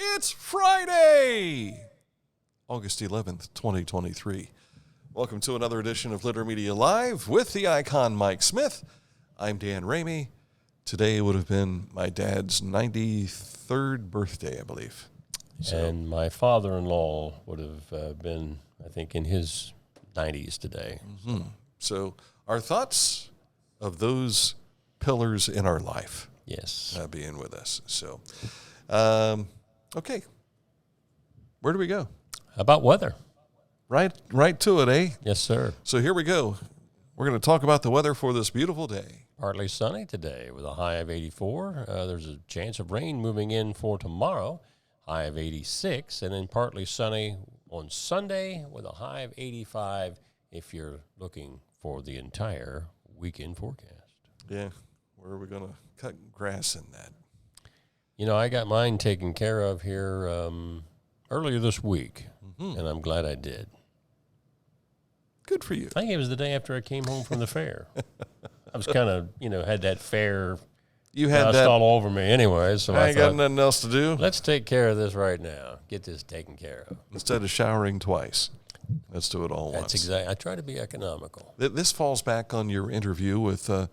It's Friday, August 11th, 2023. Welcome to another edition of Litter Media Live with the icon Mike Smith. I'm Dan Ramey. Today would have been my dad's 93rd birthday, I believe. And my father-in-law would have been, I think, in his 90s today. Mm-hmm. So our thoughts of those pillars in our life. Yes. Being with us. So, okay. Where do we go? How about weather? Right to it, eh? Yes, sir. So here we go. We're going to talk about the weather for this beautiful day. Partly sunny today with a high of 84. There's a chance of rain moving in for tomorrow, high of 86. And then partly sunny on Sunday with a high of 85 if you're looking for the entire weekend forecast. Yeah. Where are we going to cut grass in that? You know, I got mine taken care of here earlier this week, and I'm glad I did. Good for you. I think it was the day after I came home from the fair. I was kind of, had that fair dust all over me anyway. So I ain't got nothing else to do. Let's take care of this right now. Get this taken care of. Instead of showering twice, let's do it all once. That's exactly. I try to be economical. This falls back on your interview with the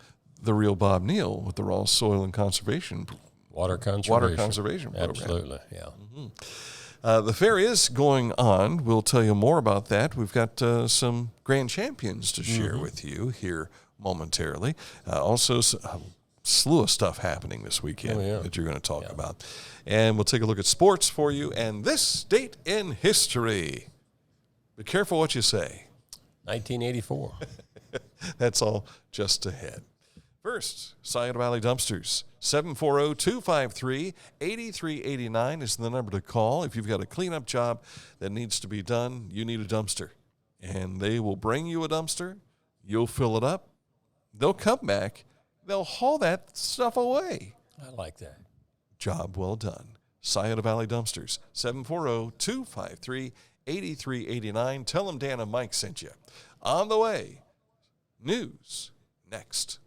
real Bob Neal with the Raw Soil and Conservation. Water conservation program. Absolutely, yeah. Mm-hmm. The fair is going on. We'll tell you more about that. We've got some grand champions to share with you here momentarily. Also, a slew of stuff happening this weekend that you're going to talk about. And we'll take a look at sports for you and this date in history. Be careful what you say. 1984. That's all just ahead. First, Scioto Valley Dumpsters. 740-253-8389 is the number to call. If you've got a cleanup job that needs to be done, you need a dumpster. And they will bring you a dumpster. You'll fill it up. They'll come back. They'll haul that stuff away. I like that. Job well done. Scioto Valley Dumpsters. 740-253-8389. Tell them Dan and Mike sent you. On the way, news next.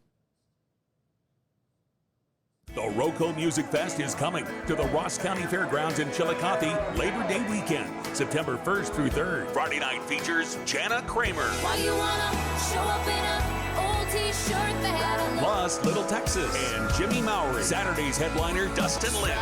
The Roco Music Fest is coming to the Ross County Fairgrounds in Chillicothe Labor Day weekend, September 1st through 3rd. Friday night features Jana Kramer. Why you wanna show up in a old t-shirt that had a Plus Little Texas and Jimmy Mowry. Saturday's headliner Dustin Lynch.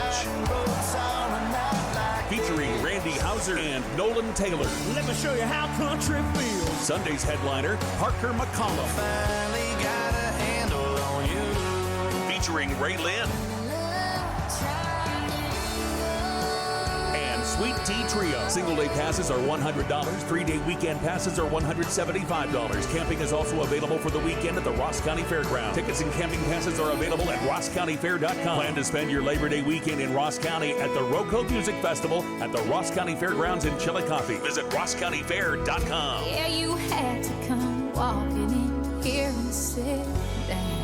Featuring Randy Hauser and Nolan Taylor. Let me show you how country feels. Sunday's headliner Parker McCollum. Finally got a handle on you. Featuring Ray Lynn and Sweet Tea Trio. Single-day passes are $100. 3-day weekend passes are $175. Camping is also available for the weekend at the Ross County Fairgrounds. Tickets and camping passes are available at rosscountyfair.com. Plan to spend your Labor Day weekend in Ross County at the Roco Music Festival at the Ross County Fairgrounds in Chillicothe. Visit rosscountyfair.com. Yeah, you had to come walking in here and sit down.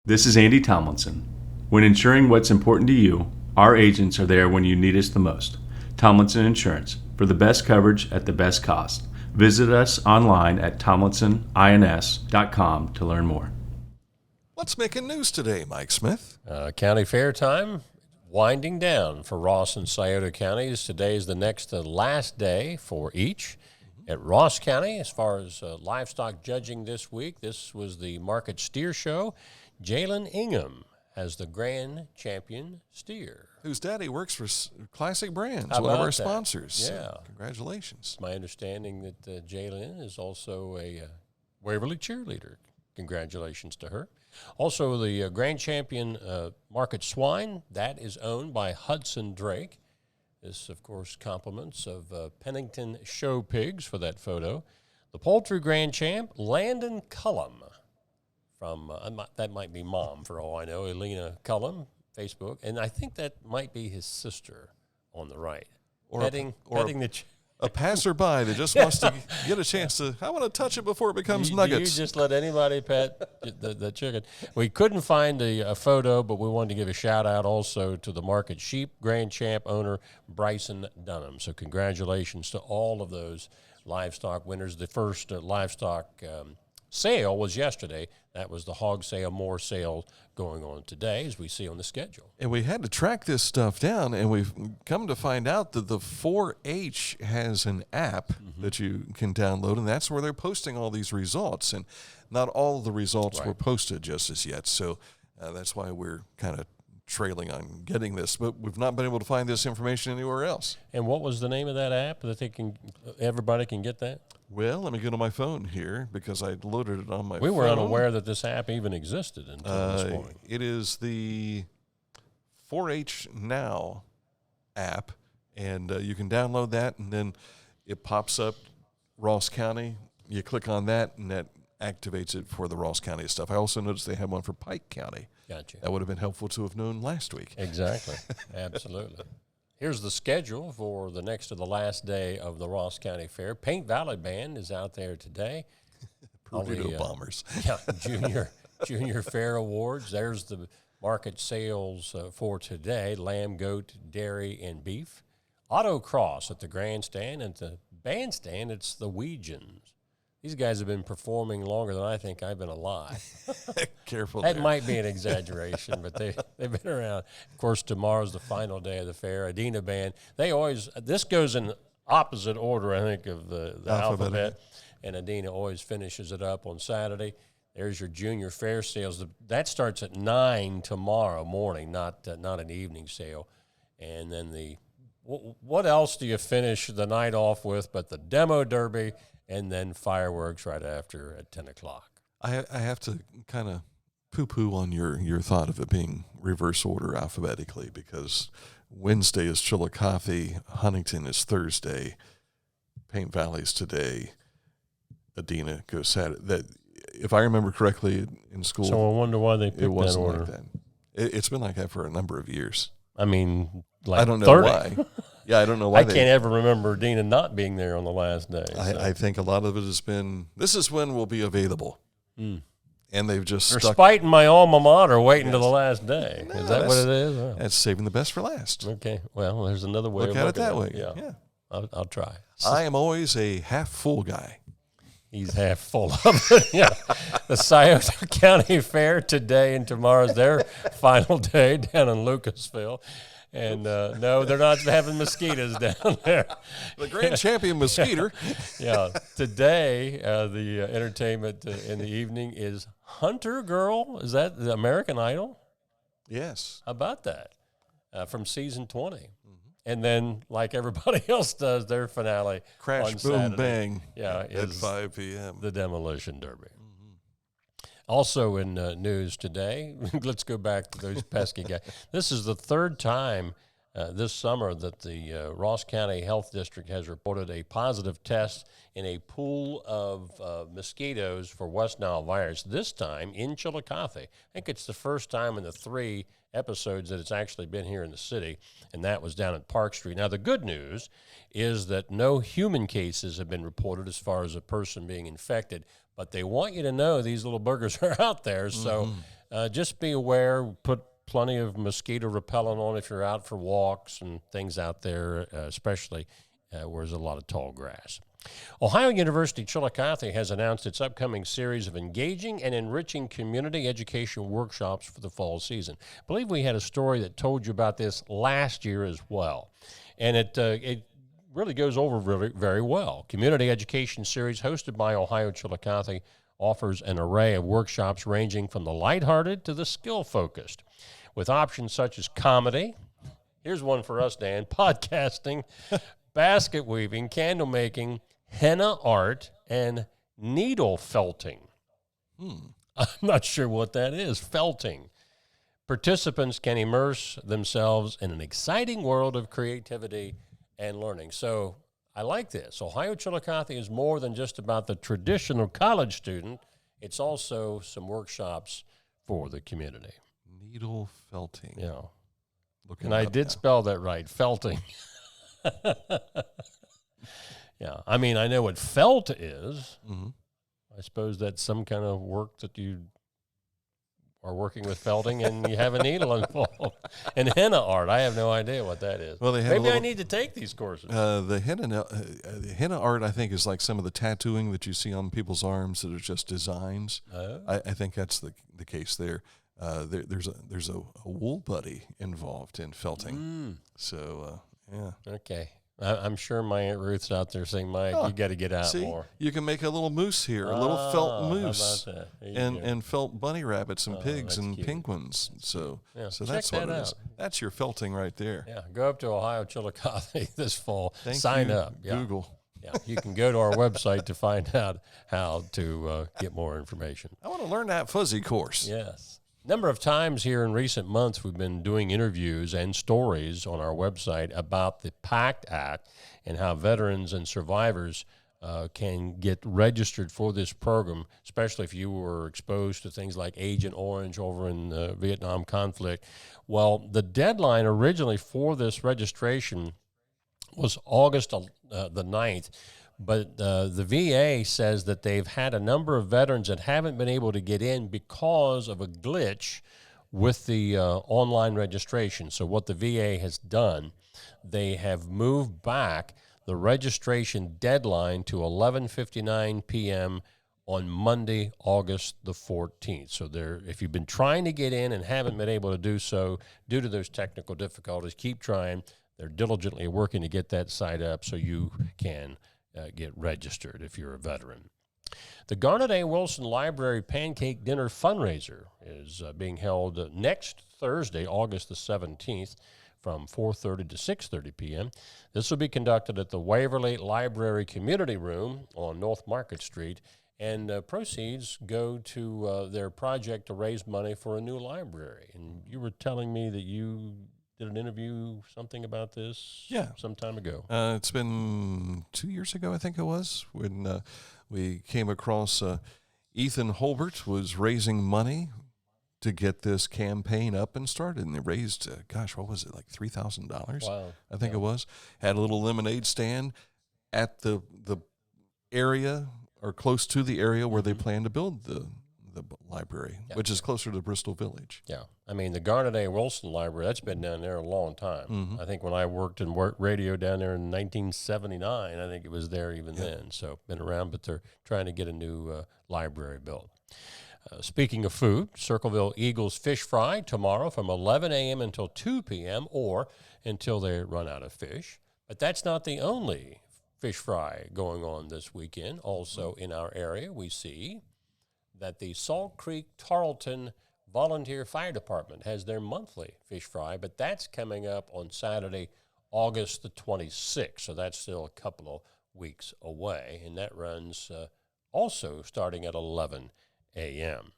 This is Andy Tomlinson. When ensuring what's important to you, our agents are there when you need us the most. Tomlinson Insurance, for the best coverage at the best cost. Visit us online at tomlinsonins.com to learn more. What's making news today, Mike Smith? County fair time winding down for Ross and Scioto counties. Today is the next to last day for each. At Ross County, as far as livestock judging this week, this was the Market Steer Show. Jalen Ingham has the grand champion steer. Whose daddy works for Classic Brands, How one of about our that? sponsors. Yeah. So congratulations. My understanding that Jalen is also a Waverly cheerleader. Congratulations to her. Also, the grand champion Market Swine, that is owned by Hudson Drake. This, of course, compliments of Pennington Show Pigs for that photo. The poultry grand champ, Landon Cullum. From that might be mom, for all I know, Elena Cullum, Facebook. And I think that might be his sister on the right. Petting a passerby that just wants to get a chance to, I want to touch it before it becomes nuggets. You just let anybody pet the chicken. We couldn't find a photo, but we wanted to give a shout out also to the Market Sheep Grand Champ owner, Bryson Dunham. So congratulations to all of those livestock winners. The first livestock sale was yesterday. That was the hog sale, more sale going on today, as we see on the schedule. And we had to track this stuff down, and we've come to find out that the 4-H has an app that you can download, and that's where they're posting all these results. And not all of the results were posted just as yet, so that's why we're kind of trailing on getting this. But we've not been able to find this information anywhere else. And what was the name of that app that everybody can get that? Well, let me go to my phone here because I loaded it on my phone. We were unaware that this app even existed until this morning. It is the 4-H Now app, and you can download that, and then it pops up Ross County. You click on that, and that activates it for the Ross County stuff. I also noticed they have one for Pike County. Gotcha. That would have been helpful to have known last week. Exactly. Absolutely. Here's the schedule for the next to the last day of the Ross County Fair. Paint Valley Band is out there today. Burrito Bombers. Yeah, junior fair awards. There's the market sales for today: lamb, goat, dairy, and beef. Autocross at the grandstand, and the bandstand, it's the Weegians. These guys have been performing longer than I think I've been alive. Careful That there. might be an exaggeration, but they've been around. Of course, tomorrow's the final day of the fair. Adina Band, this goes in opposite order, I think, of the alphabet, and Adina always finishes it up on Saturday. There's your junior fair sales. That starts at 9 tomorrow morning, not an evening sale. And then what else do you finish the night off with but the demo derby, and then fireworks right after at 10 o'clock. I have to kind of poo-poo on your thought of it being reverse order alphabetically, because Wednesday is Chillicothe, Huntington is Thursday, Paint Valley's today, Adina goes Saturday. That, if I remember correctly in school, So I wonder why they picked it wasn't that order. like that. It's been like that for a number of years. I mean, like I don't know 30. why. Yeah, I don't know why. I can't ever remember Adina not being there on the last day. So. I think a lot of it has been, this is when we'll be available. And they've just They're stuck. spiting my alma mater waiting to the last day. No, Is that what it is? Oh. That's saving the best for last. Okay. Well, there's another way Look of at it looking that way. Yeah. I'll try. I am always a half full guy. He's half full of it. Yeah. The Scioto County Fair today and tomorrow's their final day down in Lucasville. And no, they're not having mosquitoes down there. The grand champion mosquito. Yeah. Today, the entertainment in the evening is Hunter Girl. Is that the American Idol? Yes. How about that? From season 20. And then, like everybody else does, their finale Crash, on boom, Saturday, bang. Yeah, At is 5 p.m. the Demolition Derby. Also in news today, let's go back to those pesky guys. This is the third time this summer that the Ross County Health District has reported a positive test in a pool of mosquitoes for West Nile virus, this time in Chillicothe. I think it's the first time in the 3 episodes that it's actually been here in the city, and that was down at Park Street. Now, the good news is that no human cases have been reported as far as a person being infected, but they want you to know these little burgers are out there, so just be aware, put plenty of mosquito repellent on if you're out for walks and things out there, especially where there's a lot of tall grass. Ohio University Chillicothe has announced its upcoming series of engaging and enriching community education workshops for the fall season. I believe we had a story that told you about this last year as well, and it really goes over very, very well. Community education series hosted by Ohio Chillicothe offers an array of workshops ranging from the lighthearted to the skill-focused, with options such as comedy. Here's one for us, Dan: podcasting, basket weaving, candle making, henna art, and needle felting. I'm not sure what that is, felting. Participants can immerse themselves in an exciting world of creativity and learning. So I like this. Ohio Chillicothe is more than just about the traditional college student. It's also some workshops for the community. Needle felting. Yeah. Looking And I up did now. spell that right, felting. Yeah, I mean, I know what felt is. Mhm. I suppose that's some kind of work that you are working with felting and you have a needle involved. And henna art, I have no idea what that is. Well, they have Maybe I need to take these courses. The henna art, I think, is like some of the tattooing that you see on people's arms that are just designs. I think that's the case there. There's a wool buddy involved in felting. So, yeah. Okay. I'm sure my Aunt Ruth's out there saying, Mike, you got to get out more. You can make a little moose here, a little felt moose, how about that? and felt bunny rabbits and pigs and cute. penguins. So, Yeah, so check that's what that it is. out. That's your felting right there. Yeah, go up to Ohio Chillicothe this fall. Thank Sign you, up. Yeah. Google. Yeah, you can go to our website to find out how to get more information. I want to learn that fuzzy course. Yes. Number of times here in recent months, we've been doing interviews and stories on our website about the PACT Act and how veterans and survivors can get registered for this program, especially if you were exposed to things like Agent Orange over in the Vietnam conflict. Well, the deadline originally for this registration was August the 9th. But the VA says that they've had a number of veterans that haven't been able to get in because of a glitch with the online registration. So what the VA has done, they have moved back the registration deadline to 11:59 p.m. on Monday, August the 14th. So if you've been trying to get in and haven't been able to do so due to those technical difficulties, keep trying. They're diligently working to get that site up so you can get registered if you're a veteran. The Garnet A. Wilson Library Pancake Dinner fundraiser is being held next Thursday, August the 17th, from 4:30 to 6:30 p.m. This will be conducted at the Waverly Library Community Room on North Market Street, and proceeds go to their project to raise money for a new library. And you were telling me that you did an interview, something about this some time ago. It's been 2 years ago, I think it was, when we came across Ethan Holbert was raising money to get this campaign up and started. And they raised, what was it, like $3,000? Wow. I think it was. Had a little lemonade stand at the area or close to the area where they plan to build the library, which is closer to Bristol Village. Yeah. I mean, the Garnet A. Wilson Library, that's been down there a long time. I think when I worked in radio down there in 1979, I think it was there even then. So been around, but they're trying to get a new library built. Speaking of food, Circleville Eagles Fish Fry tomorrow from 11 a.m. until 2 p.m. or until they run out of fish. But that's not the only fish fry going on this weekend. Also in our area, we see that the Salt Creek Tarleton Volunteer Fire Department has their monthly fish fry, but that's coming up on Saturday, August the 26th. So that's still a couple of weeks away, and that runs also starting at 11 a.m.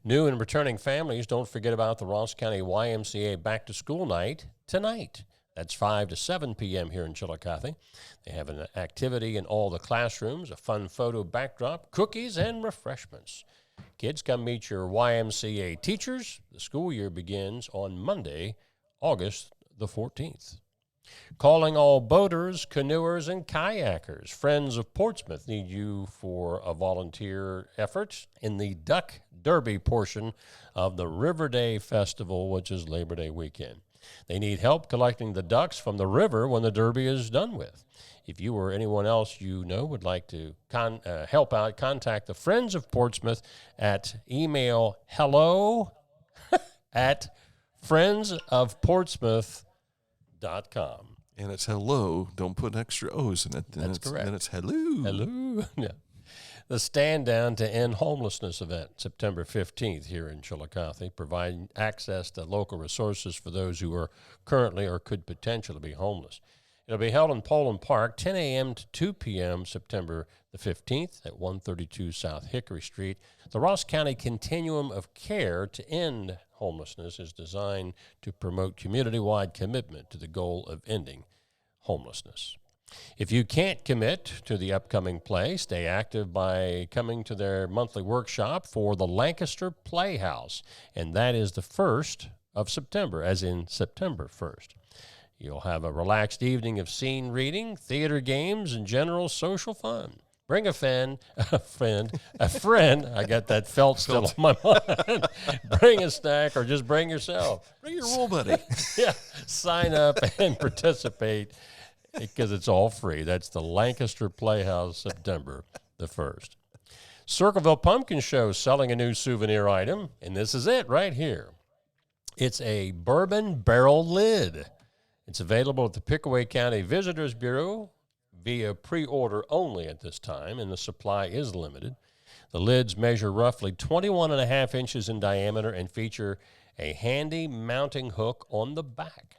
New and returning families, don't forget about the Ross County YMCA Back to School Night tonight. That's 5 to 7 p.m. here in Chillicothe. They have an activity in all the classrooms, a fun photo backdrop, cookies, and refreshments. Kids, come meet your YMCA teachers. The school year begins on Monday, August the 14th. Calling all boaters, canoers, and kayakers. Friends of Portsmouth need you for a volunteer effort in the Duck Derby portion of the River Day Festival, which is Labor Day weekend. They need help collecting the ducks from the river when the derby is done with. If you or anyone else you know would like to help out, contact the Friends of Portsmouth at email hello at friendsofportsmouth.com. And it's hello. Don't put extra O's in it. That's correct. Then it's hello. Hello. Yeah. The Stand Down to End Homelessness event, September 15th here in Chillicothe, providing access to local resources for those who are currently or could potentially be homeless. It'll be held in Poland Park, 10 a.m. to 2 p.m., September the 15th at 132 South Hickory Street. The Ross County Continuum of Care to End Homelessness is designed to promote community-wide commitment to the goal of ending homelessness. If you can't commit to the upcoming play, stay active by coming to their monthly workshop for the Lancaster Playhouse, and that is the 1st of September, as in September 1st. You'll have a relaxed evening of scene reading, theater games, and general social fun. Bring a friend. I got that felt still on my mind. Bring a snack or just bring yourself. Bring your roll buddy. Yeah, sign up and participate because it's all free. That's the Lancaster Playhouse, September the 1st. Circleville Pumpkin Show selling a new souvenir item, and this is it right here. It's a bourbon barrel lid. It's available at the Pickaway County Visitors Bureau via pre-order only at this time, and the supply is limited. The lids measure roughly 21.5 inches in diameter and feature a handy mounting hook on the back.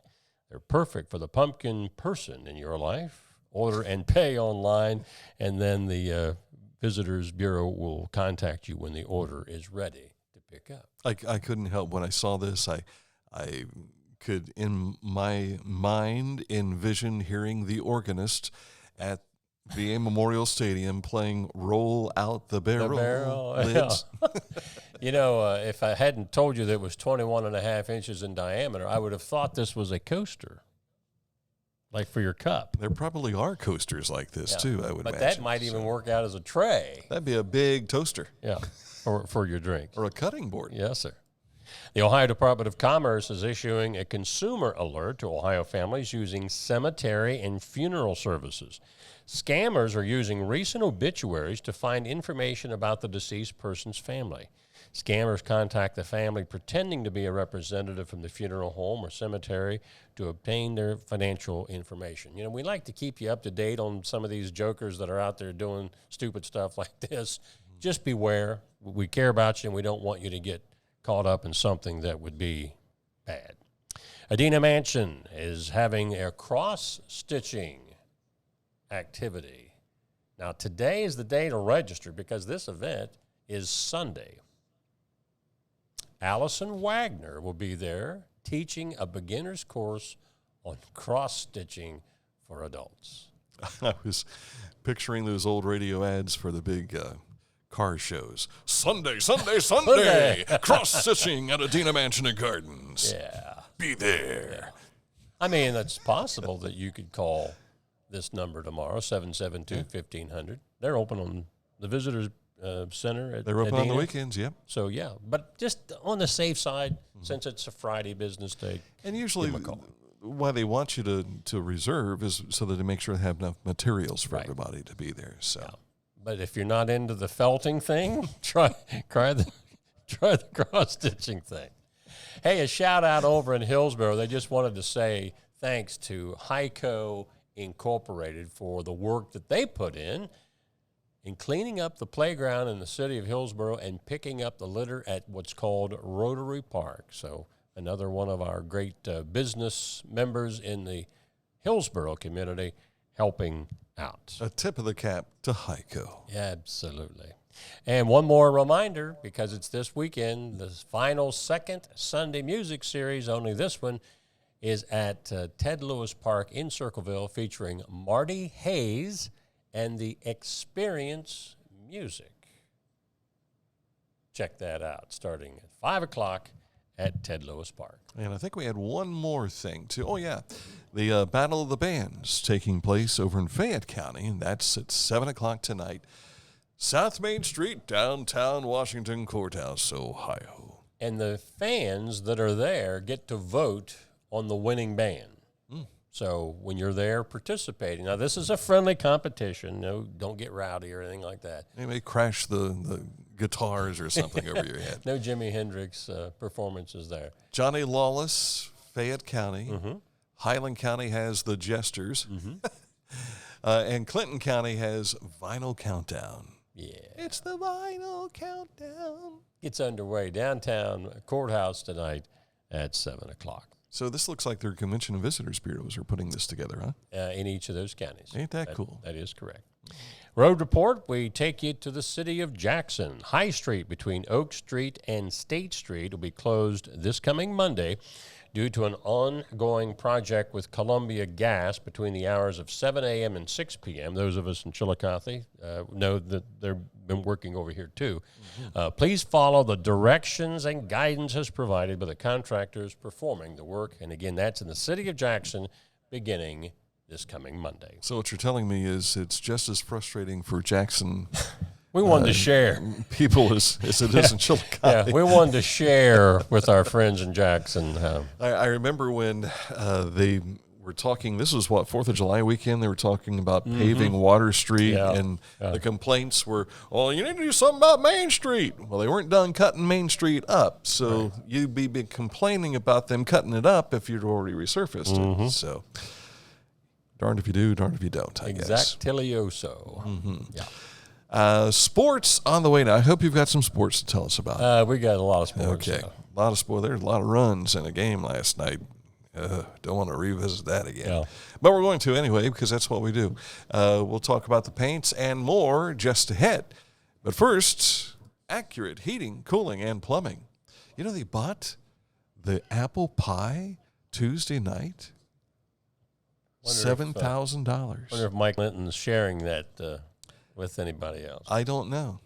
They're perfect for the pumpkin person in your life. Order and pay online, and then the Visitors Bureau will contact you when the order is ready to pick up. I couldn't help when I saw this. I could, in my mind, envision hearing the organist at VA Memorial Stadium playing "Roll Out the Barrel." Lids. Yeah. If I hadn't told you that it was 21.5 inches in diameter, I would have thought this was a coaster, like for your cup. There probably are coasters like this, too, I would but imagine. That might even work out as a tray. That'd be a big toaster. Yeah, for your drink. Or a cutting board. Yes, sir. The Ohio Department of Commerce is issuing a consumer alert to Ohio families using cemetery and funeral services. Scammers are using recent obituaries to find information about the deceased person's family. Scammers contact the family pretending to be a representative from the funeral home or cemetery to obtain their financial information. We like to keep you up to date on some of these jokers that are out there doing stupid stuff like this. Just beware. We care about you, and we don't want you to get caught up in something that would be bad. Adena Mansion is having a cross-stitching activity. Now, today is the day to register because this event is Sunday. Allison Wagner will be there teaching a beginner's course on cross-stitching for adults. I was picturing those old radio ads for the big car shows. Sunday, cross-stitching at Adena Mansion and Gardens. Yeah. Be there. I mean, it's possible that you could call this number tomorrow, 772-1500. They're open on the Visitors Center at They're open Adena. on the weekends, yep. So, yeah, but just on the safe side, since it's a Friday business day. And usually give 'em a call. why they want you to reserve is so that they make sure they have enough materials for Right. everybody to be there. So. Yeah. But if you're not into the felting thing, try the cross-stitching thing. Hey, a shout-out over in Hillsborough. They just wanted to say thanks to Hyco Incorporated for the work that they put in cleaning up the playground in the city of Hillsborough and picking up the litter at what's called Rotary Park. So another one of our great business members in the Hillsborough community helping out. A tip of the cap to Hyco. Absolutely. And one more reminder, because it's this weekend, the final second Sunday music series, only this one, is at Ted Lewis Park in Circleville, featuring Marty Hayes and the Experience Music. Check that out, starting at 5 o'clock at Ted Lewis Park. And I think we had one more thing, too. Oh, yeah. The Battle of the Bands taking place over in Fayette County, and that's at 7 o'clock tonight. South Main Street, downtown Washington Courthouse, Ohio. And the fans that are there get to vote on the winning band. So when you're there participating, now this is a friendly competition. No, don't get rowdy or anything like that. They may crash the guitars or something over your head. No Jimi Hendrix performances there. Johnny Lawless, Fayette County. Mm-hmm. Highland County has the Jesters. And Clinton County has Vinyl Countdown. Yeah. It's the Vinyl Countdown. It's underway downtown courthouse tonight at 7 o'clock. So this looks like their Convention and Visitors Bureaus are putting this together, huh? In each of those counties. Ain't that cool? That is correct. Road report, we take you to the city of Jackson. High Street between Oak Street and State Street will be closed this coming Monday due to an ongoing project with Columbia Gas between the hours of 7 a.m. and 6 p.m. Those of us in Chillicothe know that they've been working over here too. Please follow the directions and guidance as provided by the contractors performing the work. And again, that's in the city of Jackson beginning this coming Monday. So what you're telling me is it's just as frustrating for Jackson We wanted to share. people as it is in Chillicothe. Yeah, we wanted to share with our friends in Jackson. I remember when they were talking, this was 4th of July weekend, they were talking about paving Water Street, and the complaints were, well, you need to do something about Main Street. Well, they weren't done cutting Main Street up, so you'd be complaining about them cutting it up if you'd already resurfaced it. So darned if you do, darned if you don't, I guess. Exactilioso. Yeah. Sports on the way now. I hope you've got some sports to tell us about. We got a lot of sports. Okay. A lot of sport. There's a lot of runs in a game last night. Don't want to revisit that again. Yeah. But we're going to anyway because that's what we do. We'll talk about the paints and more just ahead. But first, Accurate Heating, Cooling, and Plumbing. You know, they bought the apple pie Tuesday night. $7,000. Wonder if Mike Linton's sharing that with anybody else. I don't know.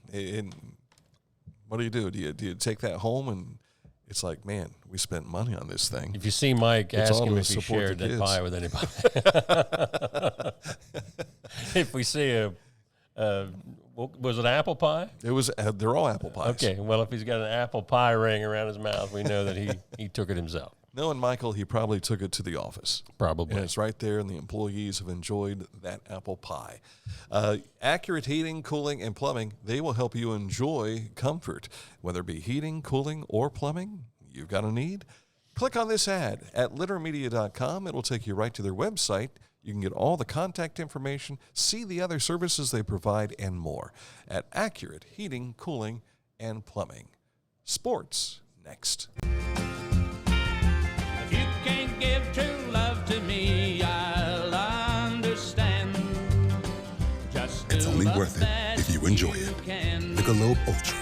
What do you do? Do you take that home and it's like, man, we spent money on this thing. If you see Mike, It's ask all him to if he support shared the that kids. pie with anybody. If we see was it apple pie? It was. They're all apple pies. Okay, well, if he's got an apple pie ring around his mouth, we know that he took it himself. Knowing Michael, he probably took it to the office. Probably. And it's right there, and the employees have enjoyed that apple pie. Accurate Heating, Cooling, and Plumbing, they will help you enjoy comfort. Whether it be heating, cooling, or plumbing, you've got a need. Click on this ad at littermedia.com. It will take you right to their website. You can get all the contact information, see the other services they provide, and more at Accurate Heating, Cooling, and Plumbing. Sports next. If you can't give true love to me, I'll understand. Just It's do only love worth it that if you enjoy it. can. Michelob Ultra.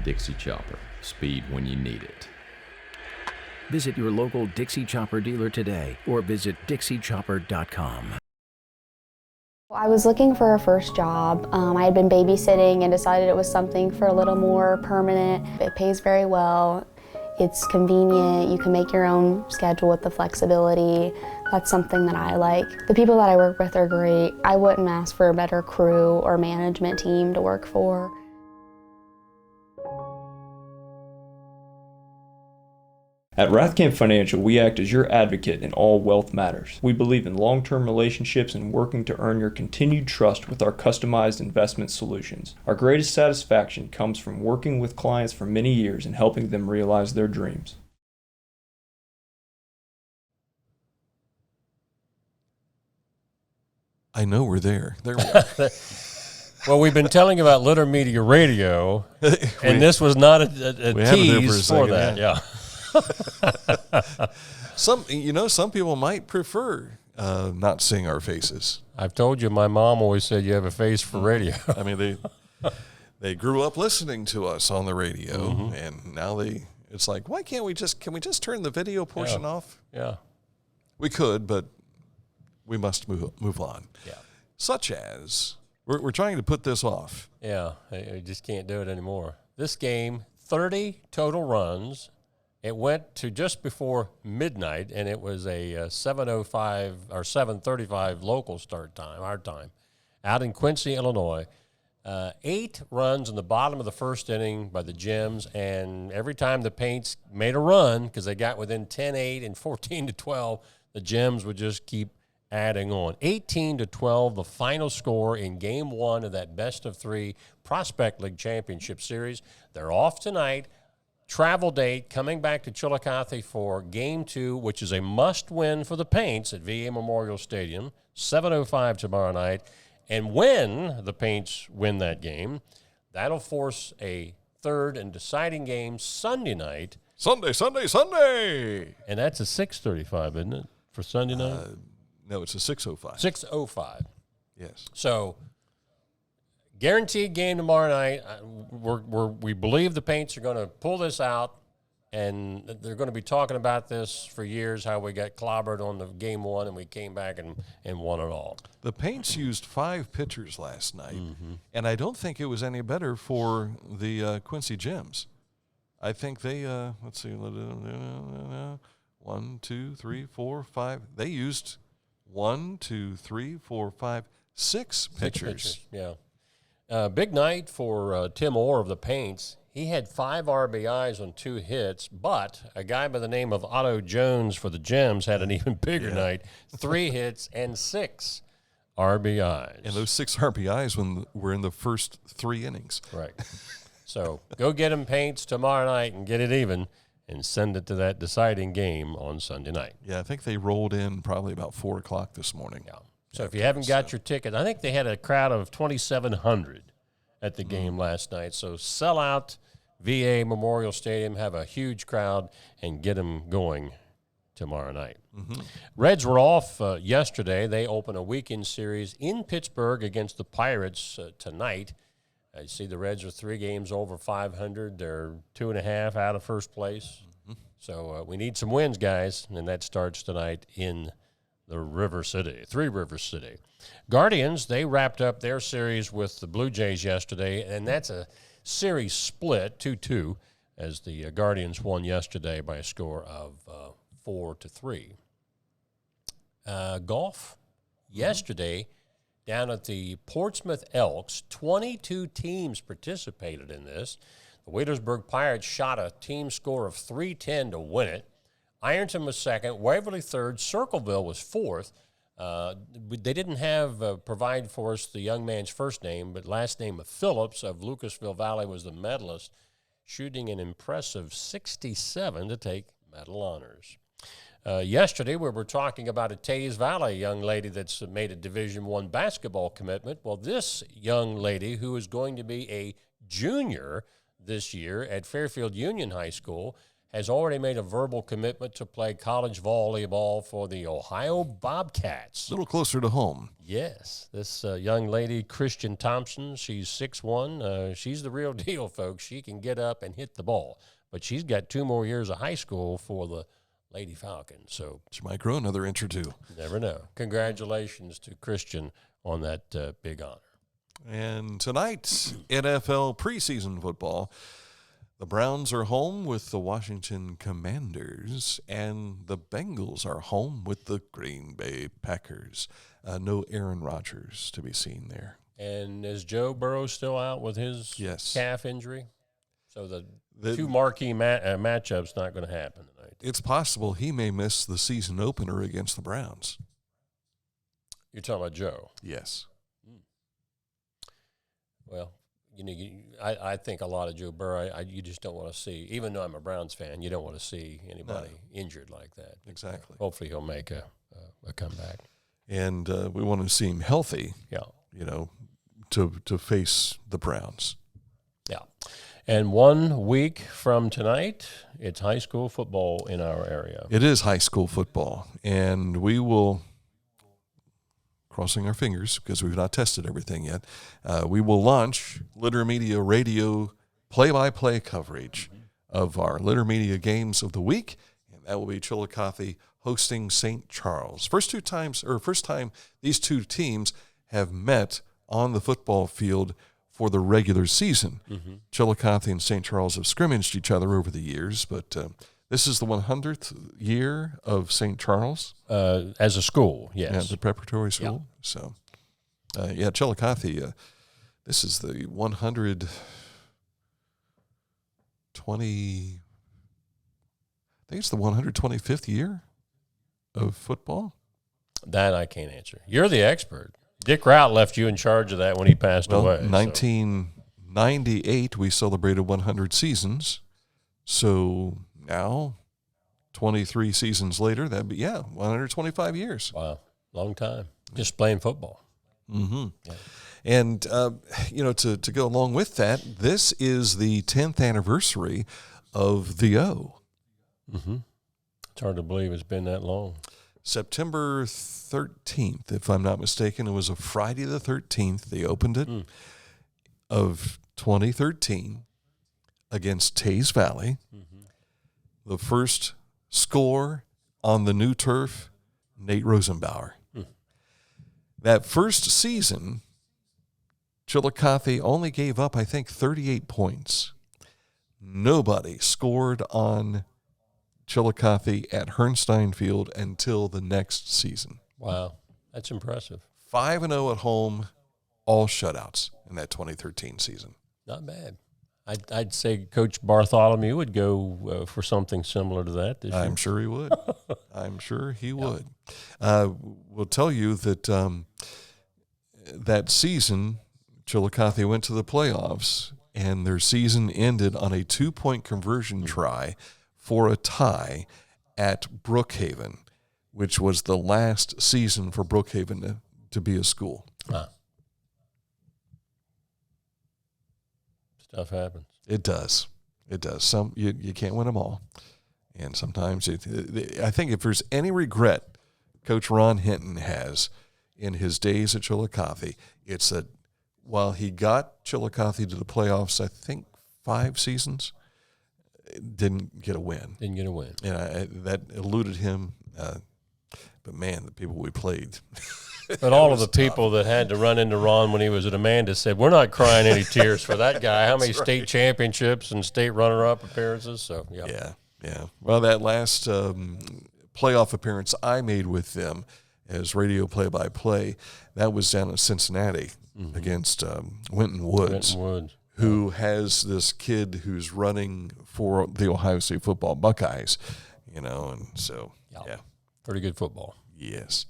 Dixie Chopper. Speed when you need it. Visit your local Dixie Chopper dealer today or visit dixiechopper.com. I was looking for a first job. I had been babysitting and decided it was something for a little more permanent. It pays very well. It's convenient. You can make your own schedule with the flexibility. That's something that I like. The people that I work with are great. I wouldn't ask for a better crew or management team to work for. At Rathkamp Financial, we act as your advocate in all wealth matters. We believe in long-term relationships and working to earn your continued trust with our customized investment solutions. Our greatest satisfaction comes from working with clients for many years and helping them realize their dreams. I know we're there. There we are. Well, we've been telling about Litter Media Radio, and this was not a we have it there tease for a for second, that. Yeah. Some people might prefer not seeing our faces. I've told you, my mom always said you have a face for radio. I mean, they grew up listening to us on the radio, and now it's like, why can't we just turn the video portion off? Yeah. We could, but we must move on. Yeah. Such as we're trying to put this off. Yeah, I just can't do it anymore. This game, 30 total runs. It went to just before midnight, and it was a 7:05 or 7:35 local start time, our time, out in Quincy, Illinois. 8 runs in the bottom of the first inning by the Gems, and every time the Paints made a run, because they got within 10-8 and 14-12, the Gems would just keep adding on. 18-12, the final score in Game 1 of that best-of-3 Prospect League Championship Series. They're off tonight. Travel date, coming back to Chillicothe for Game 2, which is a must-win for the Paints at VA Memorial Stadium, 7:05 tomorrow night. And when the Paints win that game, that'll force a third and deciding game Sunday night. Sunday! And that's a 6:35, isn't it, for Sunday night? No, it's a 6:05. 6:05. Yes. So, guaranteed game tomorrow night. We believe the Paints are going to pull this out And they're going to be talking about this for years, how we got clobbered on the game one and we came back and won it all. The Paints used 5 pitchers last night, and I don't think it was any better for the Quincy Gems. I think they, let's see, 1, 2, 3, 4, 5. They used 1, 2, 3, 4, 5, 6 pitchers. Yeah. Big night for Tim Orr of the Paints. He had 5 RBIs on 2 hits, but a guy by the name of Otto Jones for the Gems had an even bigger night, 3 hits and 6 RBIs. And those 6 RBIs were in the first 3 innings. Right. So go get him, Paints, tomorrow night and get it even and send it to that deciding game on Sunday night. Yeah, I think they rolled in probably about 4 o'clock this morning. Yeah. So if you haven't got your ticket, I think they had a crowd of 2,700 at the game last night. So sell out VA Memorial Stadium, have a huge crowd, and get them going tomorrow night. Reds were off yesterday. They open a weekend series in Pittsburgh against the Pirates tonight. You see the Reds are 3 games over 500. They're 2.5 out of first place. So we need some wins, guys, and that starts tonight in the River City, 3 River City. Guardians, they wrapped up their series with the Blue Jays yesterday, and that's a series split, 2-2, as the Guardians won yesterday by a score of 4-3. Golf, yesterday, down at the Portsmouth Elks, 22 teams participated in this. The Wheelersburg Pirates shot a team score of 310 to win it. Ironton was second, Waverly third, Circleville was fourth. They didn't have provide for us the young man's first name, but last name of Phillips of Lucasville Valley was the medalist, shooting an impressive 67 to take medal honors. Yesterday, we were talking about a Tays Valley young lady that's made a Division I basketball commitment. Well, this young lady, who is going to be a junior this year at Fairfield Union High School, has already made a verbal commitment to play college volleyball for the Ohio Bobcats. A little closer to home. Yes. This young lady, Christian Thompson, she's 6'1". She's the real deal, folks. She can get up and hit the ball. But she's got 2 more years of high school for the Lady Falcons. So she might grow another inch or 2. Never know. Congratulations to Christian on that big honor. And tonight, NFL preseason football. The Browns are home with the Washington Commanders, and the Bengals are home with the Green Bay Packers. No Aaron Rodgers to be seen there. And is Joe Burrow still out with his calf injury? So the 2 marquee matchups not going to happen tonight. It's possible he may miss the season opener against the Browns. You're talking about Joe? Yes. Well, I think a lot of Joe Burrow, you just don't want to see, even though I'm a Browns fan, you don't want to see anybody injured like that. Exactly. Hopefully he'll make a comeback. And we want to see him healthy, to face the Browns. Yeah. And 1 week from tonight, it's high school football in our area. It is high school football, and we will, crossing our fingers because we've not tested everything yet, we will launch Litter Media Radio play-by-play coverage of our Litter Media games of the week, and that will be Chillicothe hosting St. Charles. First time these 2 teams have met on the football field for the regular season. Chillicothe and St. Charles have scrimmaged each other over the years, but this is the 100th year of St. Charles. As a school, yes. Yeah, the preparatory school. Yeah. So, Chillicothe, this is the 120, I think it's the 125th year of football. That I can't answer. You're the expert. Dick Rout left you in charge of that when he passed away. 1998, we celebrated 100 seasons. So now, 23 seasons later, that'd be, 125 years. Wow, long time. Just playing football. Mm-hmm. Yeah. And, to go along with that, this is the 10th anniversary of the O. Mm-hmm. It's hard to believe it's been that long. September 13th, if I'm not mistaken. It was a Friday the 13th. They opened it of 2013 against Tays Valley. the first score on the new turf, Nate Rosenbauer. That first season, Chillicothe only gave up, I think, 38 points. Nobody scored on Chillicothe at Herrnstein Field until the next season. Wow, that's impressive. 5-0 at home, all shutouts in that 2013 season. Not bad. I'd say Coach Bartholomew would go for something similar to that this year. I'm sure he would. I'm sure he would. We'll tell you that that season, Chillicothe went to the playoffs, and their season ended on a 2-point conversion try for a tie at Brookhaven, which was the last season for Brookhaven to be a school. Stuff happens. It does. It does. You can't win them all. And sometimes I think if there's any regret Coach Ron Hinton has in his days at Chillicothe, it's that while he got Chillicothe to the playoffs, I think 5 seasons, didn't get a win. Didn't get a win. And that eluded him. But, man, the people we played. But all of the people that had to run into Ron when he was at Amanda said, we're not crying any tears for that guy. How many state championships and state runner-up appearances? So, Yeah. Well, that last playoff appearance I made with them as radio play-by-play, that was down in Cincinnati against Winton Woods, who has this kid who's running for the Ohio State football Buckeyes, and so, yeah. Pretty good football. Yes.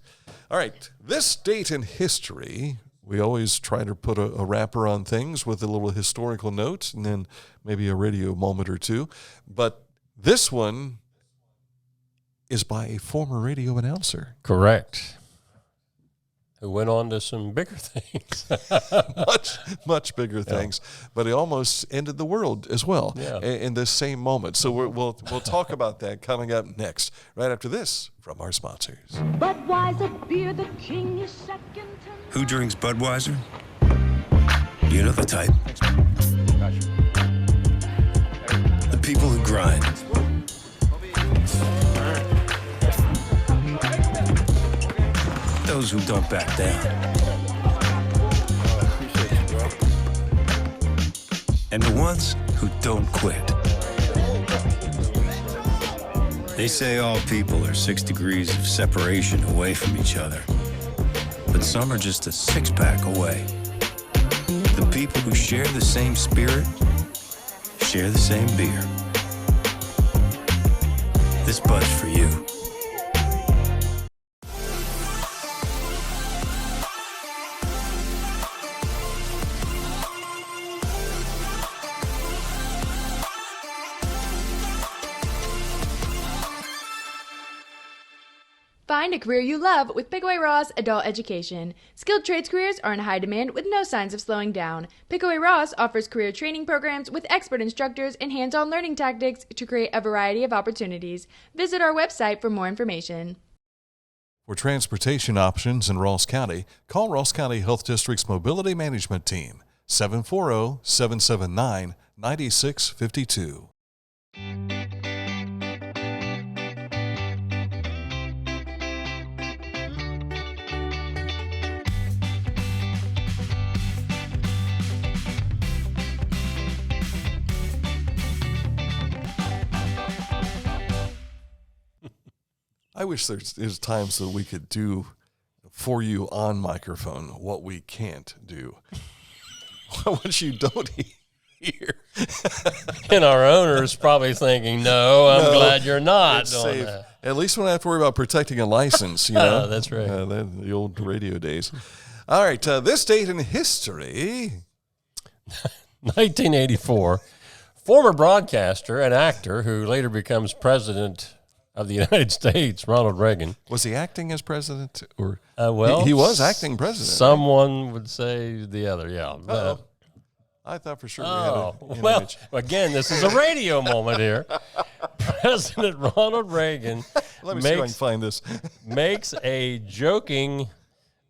All right, this date in history, we always try to put a wrapper on things with a little historical note and then maybe a radio moment or two. But this one is by a former radio announcer. Correct. Who went on to some bigger things. much bigger things. But he almost ended the world as well in this same moment. So we'll talk about that coming up next, right after this from our sponsors. Budweiser beer, the king is second. Who drinks Budweiser? You know the type. The people who grind. Those who don't back down. And the ones who don't quit. They say all people are 6 degrees of separation away from each other. But some are just a 6-pack away. The people who share the same spirit, share the same beer. This Bud's for you. Find a career you love with Pickaway Ross Adult Education. Skilled trades careers are in high demand with no signs of slowing down. Pickaway Ross offers career training programs with expert instructors and hands-on learning tactics to create a variety of opportunities. Visit our website for more information. For transportation options in Ross County, call Ross County Health District's Mobility Management Team, 740-779-9652. I wish there's times that we could do for you on microphone what we can't do. What you don't hear. And our owner's probably thinking, no, I'm glad you're not doing that. At least we don't have to worry about protecting a license, you know. That's right. The old radio days. All right, this date in history. 1984. Former broadcaster and actor who later becomes president of the United States, Ronald Reagan. Was he acting as president? Or well, he was acting president. Someone would say the other, yeah. I thought for sure we had an image. Again, this is a radio moment here. President Ronald Reagan Let me see if I can find this. makes a joking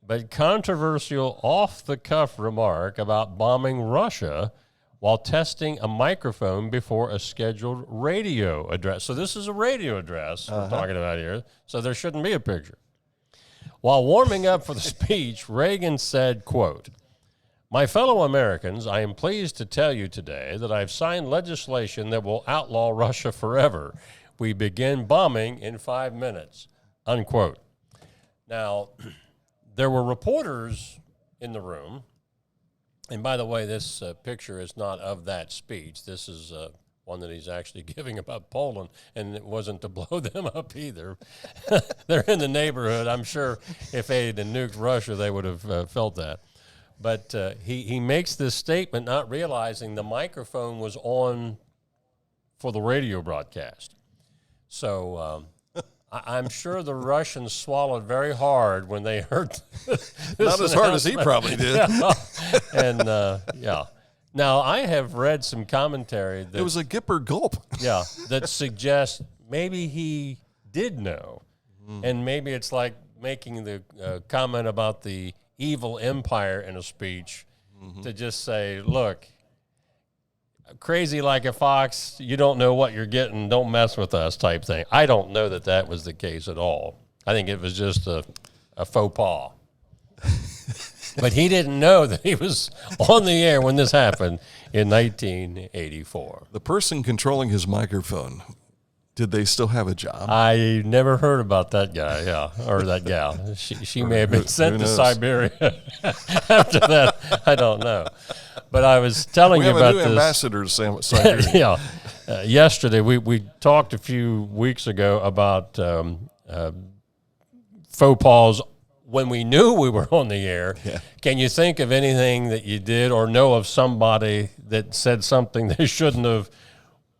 but controversial off-the-cuff remark about bombing Russia while testing a microphone before a scheduled radio address. So this is a radio address we're talking about here, so there shouldn't be a picture. While warming up for the speech, Reagan said, quote, "My fellow Americans, I am pleased to tell you today that I've signed legislation that will outlaw Russia forever. We begin bombing in 5 minutes," unquote. Now, there were reporters in the room. And by the way, this picture is not of that speech. This is one that he's actually giving about Poland, and it wasn't to blow them up either. They're in the neighborhood. I'm sure if they had nuked Russia, they would have felt that. But he makes this statement not realizing the microphone was on for the radio broadcast. So I'm sure the Russians swallowed very hard when they heard this. Not as hard as he probably did. Yeah. And, yeah. Now, I have read some commentary that... It was a Gipper gulp. Yeah, that suggests maybe he did know. And maybe it's like making the comment about the evil empire in a speech to just say, look, crazy like a fox, you don't know what you're getting, don't mess with us type thing. I don't know that that was the case at all. I think it was just a faux pas. But he didn't know that he was on the air when this happened in 1984. The person controlling his microphone, did they still have a job? I never heard about that guy, or that gal. She may have been sent to Siberia after that. I don't know. But I was telling you about this. We have a new ambassador to Siberia. Yeah. Yesterday, we talked a few weeks ago about faux pas when we knew we were on the air. Yeah. Can you think of anything that you did or know of somebody that said something they shouldn't have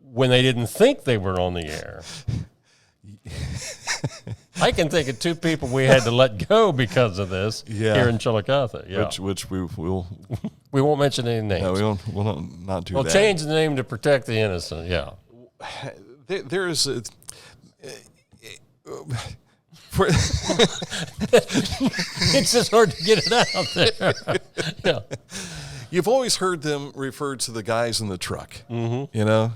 when they didn't think they were on the air? I can think of 2 people we had to let go because of this here in Chillicothe. Yeah. Which we will... We won't mention any names. No, we'll not do that. We'll change the name to protect the innocent, yeah. There is... It's just hard to get it out there. Yeah. You've always heard them refer to the guys in the truck, you know,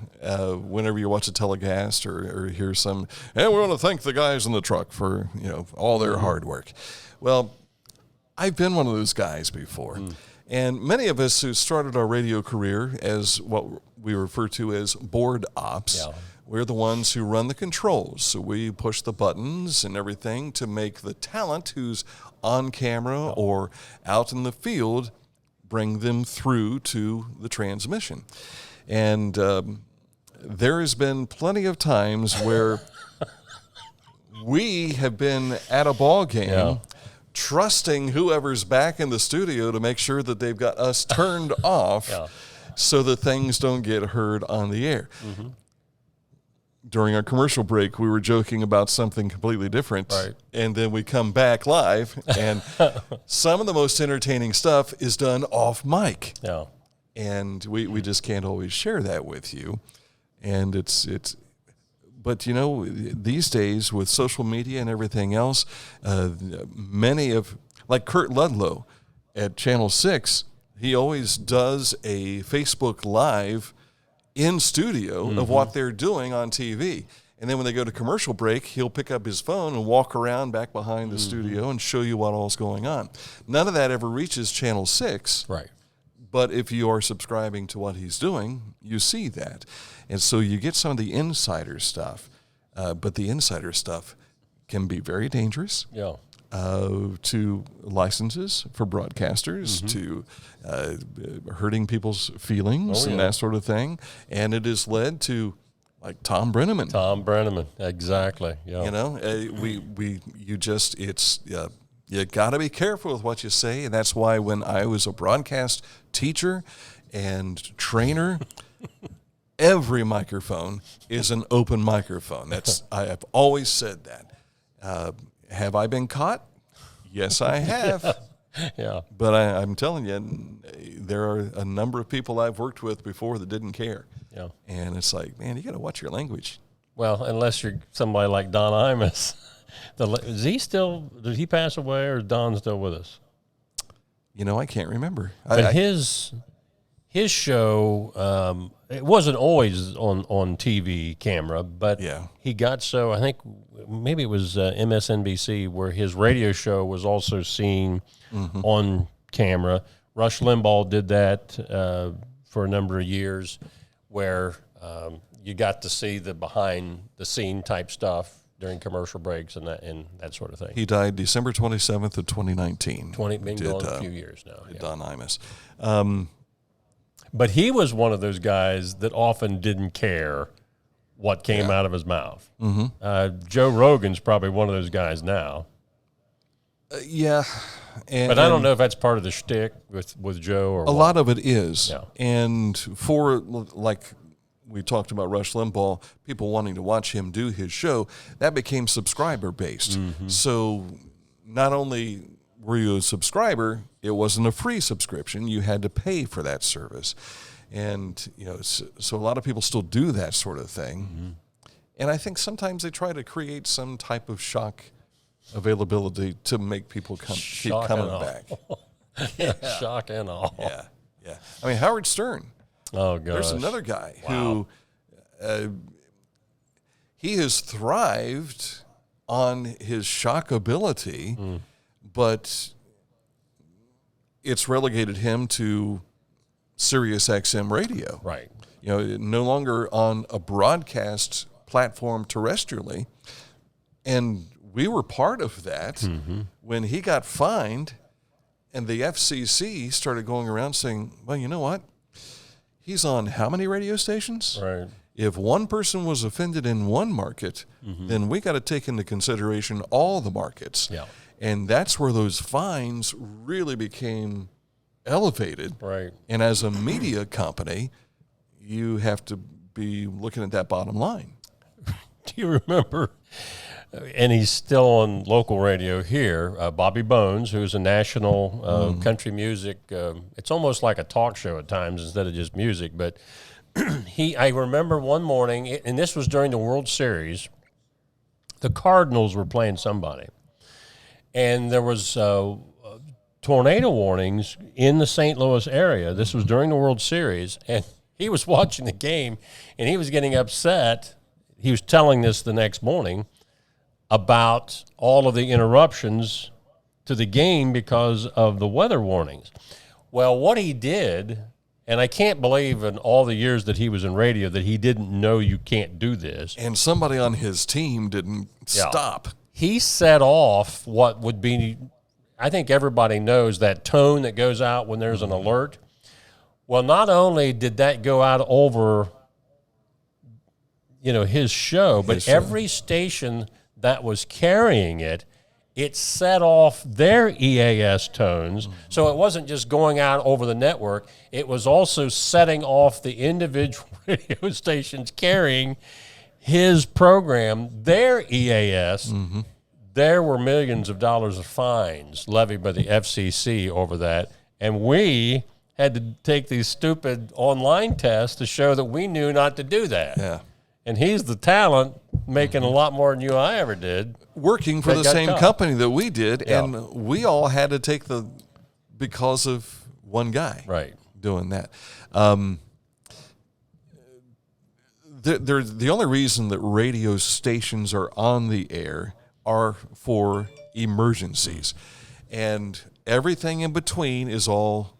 whenever you watch a telecast or hear some, and we want to thank the guys in the truck for, you know, all their hard work. Well, I've been one of those guys before. And many of us who started our radio career as what we refer to as board ops, we're the ones who run the controls. So we push the buttons and everything to make the talent who's on camera or out in the field bring them through to the transmission. And there has been plenty of times where we have been at a ball game trusting whoever's back in the studio to make sure that they've got us turned off so that things don't get heard on the air. During our commercial break, we were joking about something completely different, and then we come back live, and some of the most entertaining stuff is done off mic. Yeah. And we just can't always share that with you. And it's but, you know, these days with social media and everything else, many of, like Kurt Ludlow at Channel 6, he always does a Facebook Live in studio of what they're doing on TV. And then when they go to commercial break, he'll pick up his phone and walk around back behind the studio and show you what all's going on. None of that ever reaches Channel 6. Right. But if you are subscribing to what he's doing, you see that. And so you get some of the insider stuff. But the insider stuff can be very dangerous. Yeah. To licenses for broadcasters, to hurting people's feelings and that sort of thing. And it has led to, like, Tom Brenneman. Tom Brenneman, exactly. Yeah. You know, you got to be careful with what you say. And that's why when I was a broadcast teacher and trainer, every microphone is an open microphone. I have always said that. Have I been caught? Yes, I have. Yeah. But I'm telling you, there are a number of people I've worked with before that didn't care. Yeah. And it's like, man, you got to watch your language. Well, unless you're somebody like Don Imus. Did he pass away, or is Don still with us? You know, I can't remember. But his his show, it wasn't always on TV camera, but he got so, I think maybe it was MSNBC, where his radio show was also seen on camera. Rush Limbaugh did that for a number of years, where you got to see the behind-the-scene type stuff during commercial breaks and that sort of thing. He died December 27th of 2019. Been gone a few years now. Don Imus. But he was one of those guys that often didn't care what came out of his mouth. Joe Rogan's probably one of those guys now. Yeah. But I don't know if that's part of the shtick with Joe or a lot of it is. Yeah. And for, like we talked about Rush Limbaugh, people wanting to watch him do his show, that became subscriber-based. So not only were you a subscriber, it wasn't a free subscription. You had to pay for that service. And, so a lot of people still do that sort of thing. And I think sometimes they try to create some type of shock availability to make people keep coming back. Shock and all. Yeah. I mean, Howard Stern. Oh, gosh. There's another guy who he has thrived on his shockability, but it's relegated him to Sirius XM radio. Right. No longer on a broadcast platform terrestrially. And we were part of that when he got fined and the FCC started going around saying, well, you know what? He's on how many radio stations? Right. If one person was offended in one market, then we got to take into consideration all the markets. Yeah. And that's where those fines really became elevated. Right. And as a media company, you have to be looking at that bottom line. Do you remember, and he's still on local radio here, Bobby Bones, who's a national country music, it's almost like a talk show at times instead of just music, but I remember one morning, and this was during the World Series, the Cardinals were playing somebody, and there was tornado warnings in the St. Louis area. This was during the World Series, and he was watching the game, and he was getting upset. He was telling this the next morning about all of the interruptions to the game because of the weather warnings. Well, what he did, and I can't believe in all the years that he was in radio that he didn't know you can't do this. And somebody on his team didn't stop. He set off what would be, I think everybody knows that tone that goes out when there's an alert. Well, not only did that go out over, his show, but every station that was carrying it, it set off their EAS tones. So it wasn't just going out over the network. It was also setting off the individual radio stations carrying his program, their EAS. There were millions of dollars of fines levied by the FCC over that. And we had to take these stupid online tests to show that we knew not to do that. Yeah. And he's the talent making a lot more than you or I ever did. Working for the same company that we did, and we all had to take because of one guy doing that. The only reason that radio stations are on the air are for emergencies. And everything in between is all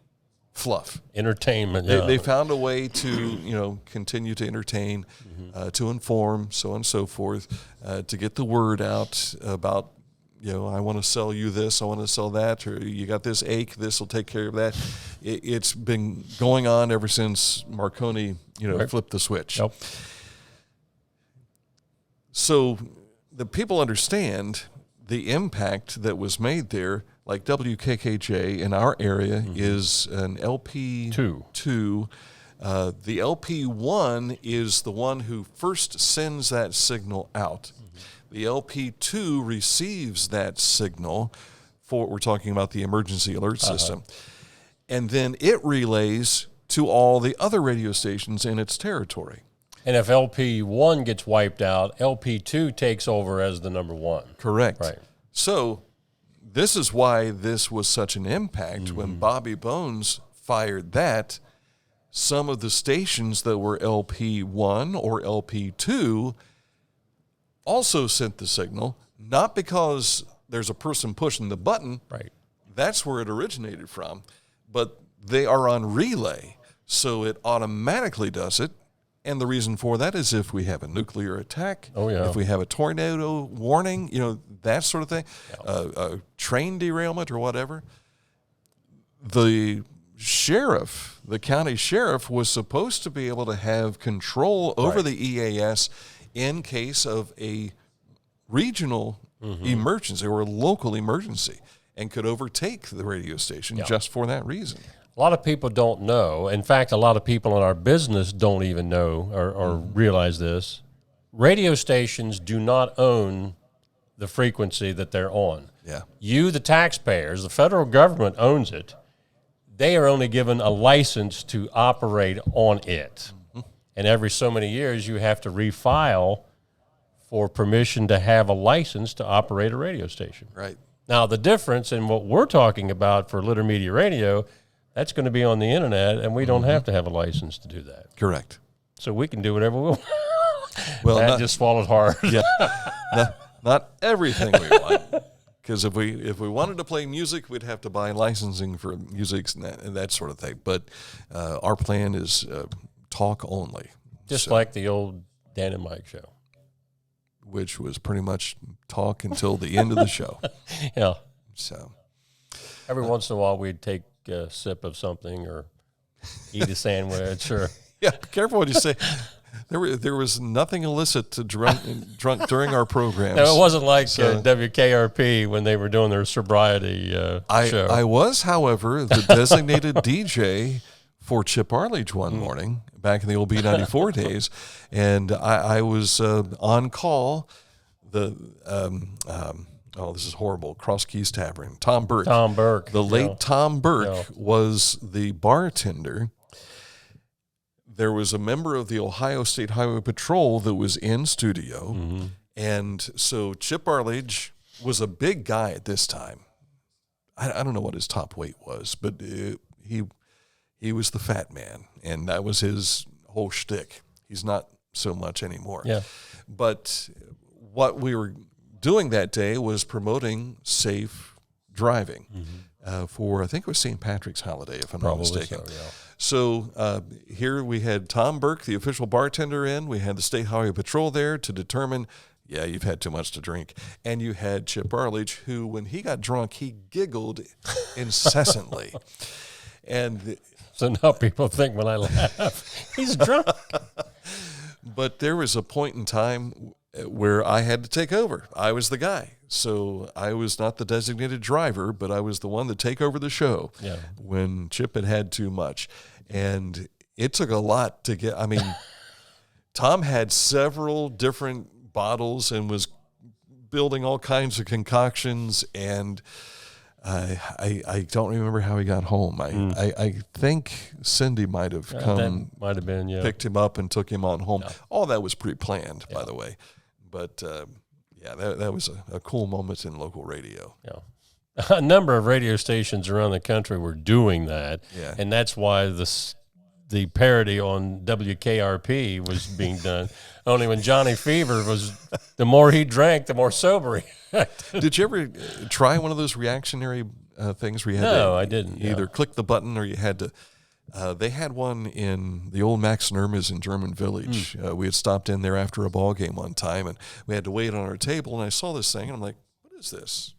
fluff. Entertainment. They found a way to, continue to entertain, to inform, so on and so forth, to get the word out about, I want to sell you this, I want to sell that, or you got this ache, this will take care of that. It's been going on ever since Marconi, flipped the switch. Yep. So the people understand the impact that was made there. Like WKKJ in our area is an LP2. The LP1 is the one who first sends that signal out. The LP2 receives that signal we're talking about the emergency alert system. And then it relays to all the other radio stations in its territory. And if LP1 gets wiped out, LP2 takes over as the number one. Correct. Right. So this is why this was such an impact when Bobby Bones fired that. some of the stations that were LP1 or LP2 also sent the signal, not because there's a person pushing the button. Right. That's where it originated from. But they are on relay, so it automatically does it. And the reason for that is if we have a nuclear attack, if we have a tornado warning, that sort of thing, a train derailment or whatever. The sheriff, the county sheriff, was supposed to be able to have control over the EAS in case of a regional emergency or a local emergency, and could overtake the radio station just for that reason. A lot of people don't know. In fact, a lot of people in our business don't even know or realize this. Radio stations do not own the frequency that they're on. Yeah. You, the taxpayers, the federal government owns it. They are only given a license to operate on it. And every so many years, you have to refile for permission to have a license to operate a radio station. Right. Now, the difference in what we're talking about for Litter Media Radio, that's going to be on the internet, and we don't have to have a license to do that. Correct. So we can do whatever we want. Well, that just swallowed hard. Yeah. Not everything we want. Because if we wanted to play music, we'd have to buy licensing for music and that sort of thing. But our plan is talk only. Just like the old Dan and Mike show. Which was pretty much talk until the end of the show. Yeah. So every once in a while, we'd take a sip of something or eat a sandwich or. Yeah, be careful what you say. There was nothing illicit to drunk during our programs. No, it wasn't like WKRP when they were doing their sobriety show. I was, however, the designated DJ for Chip Arledge one morning back in the old B94 days, and I was on call. This is horrible. Cross Keys Tavern. Tom Burke. The late Tom Burke was the bartender. There was a member of the Ohio State Highway Patrol that was in studio, and so Chip Arledge was a big guy at this time. I don't know what his top weight was, but he was the fat man, and that was his whole shtick. He's not so much anymore. Yeah. But what we were doing that day was promoting safe driving for, I think it was St. Patrick's holiday, if I'm not mistaken. So here we had Tom Burke, the official bartender, in. We had the State Highway Patrol there to determine, you've had too much to drink. And you had Chip Arledge, who, when he got drunk, he giggled incessantly. And so now people think when I laugh, he's drunk. But there was a point in time where I had to take over. I was the guy. So I was not the designated driver, but I was the one to take over the show when Chip had too much. And it took a lot to get, Tom had several different bottles and was building all kinds of concoctions, and I don't remember how he got home. I think Cindy might have come, might have been, picked him up and took him on home. All that was pre-planned, by the way. But that was a cool moment in local radio. Yeah, a number of radio stations around the country were doing that, and that's why the parody on WKRP was being done. Only when Johnny Fever was, the more he drank, the more sober he acted. Did you ever try one of those reactionary things where you had I didn't. Either click the button or you had to. They had one in the old Max Nurma's in German Village. We had stopped in there after a ball game one time, and we had to wait on our table, and I saw this thing, and I'm like, what is this?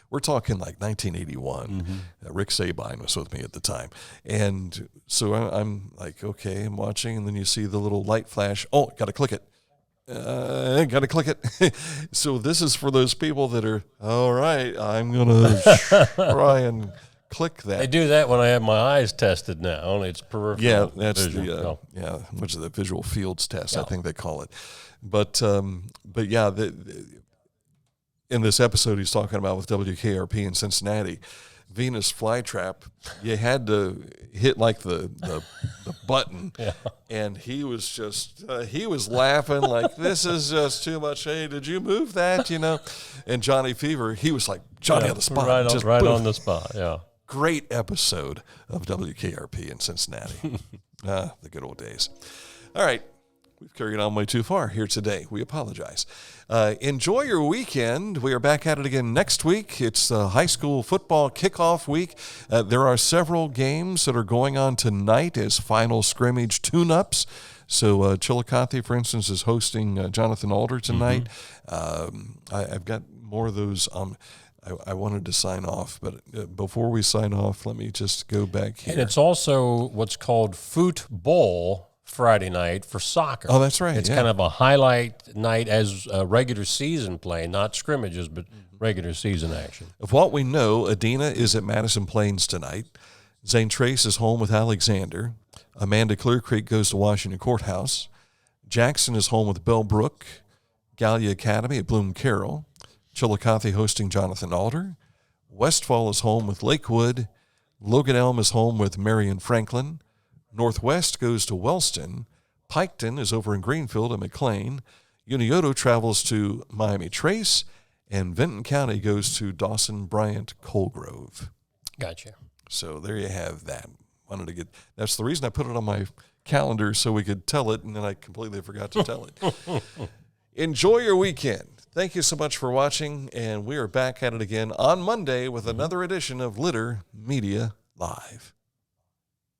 We're talking like 1981. Rick Sabine was with me at the time. And so I'm like, okay, I'm watching, and then you see the little light flash. Oh, got to click it. Got to click it. So this is for those people that are, all right, I'm going to try and click that. They do that when I have my eyes tested now. Only it's peripheral. Yeah, that's vision. Which is the visual fields test, I think they call it. But yeah, in this episode he's talking about with WKRP in Cincinnati, Venus flytrap, you had to hit like the button, and he was just he was laughing like, this is just too much. Hey, did you move that? And Johnny Fever, he was like Johnny on the spot, right on the spot. Yeah. Great episode of WKRP in Cincinnati. The good old days. All right. We've carried on way too far here today. We apologize. Enjoy your weekend. We are back at it again next week. It's high school football kickoff week. There are several games that are going on tonight as final scrimmage tune-ups. So Chillicothe, for instance, is hosting Jonathan Alder tonight. I've got more of those. I wanted to sign off, but before we sign off, let me just go back here. And it's also what's called Football Friday night for soccer. Oh, that's right. It's kind of a highlight night as regular season play, not scrimmages, but regular season action. Of what we know, Adina is at Madison Plains tonight. Zane Trace is home with Alexander. Amanda Clear Creek goes to Washington Courthouse. Jackson is home with Bellbrook. Gallia Academy at Bloom Carroll. Chillicothe hosting Jonathan Alder. Westfall is home with Lakewood. Logan Elm is home with Marion Franklin. Northwest goes to Wellston. Piketon is over in Greenfield and McLean. Unioto travels to Miami Trace. And Vinton County goes to Dawson Bryant Colgrove. Gotcha. So there you have that. That's the reason I put it on my calendar so we could tell it, and then I completely forgot to tell it. Enjoy your weekend. Thank you so much for watching, and we are back at it again on Monday with another edition of Litter Media Live.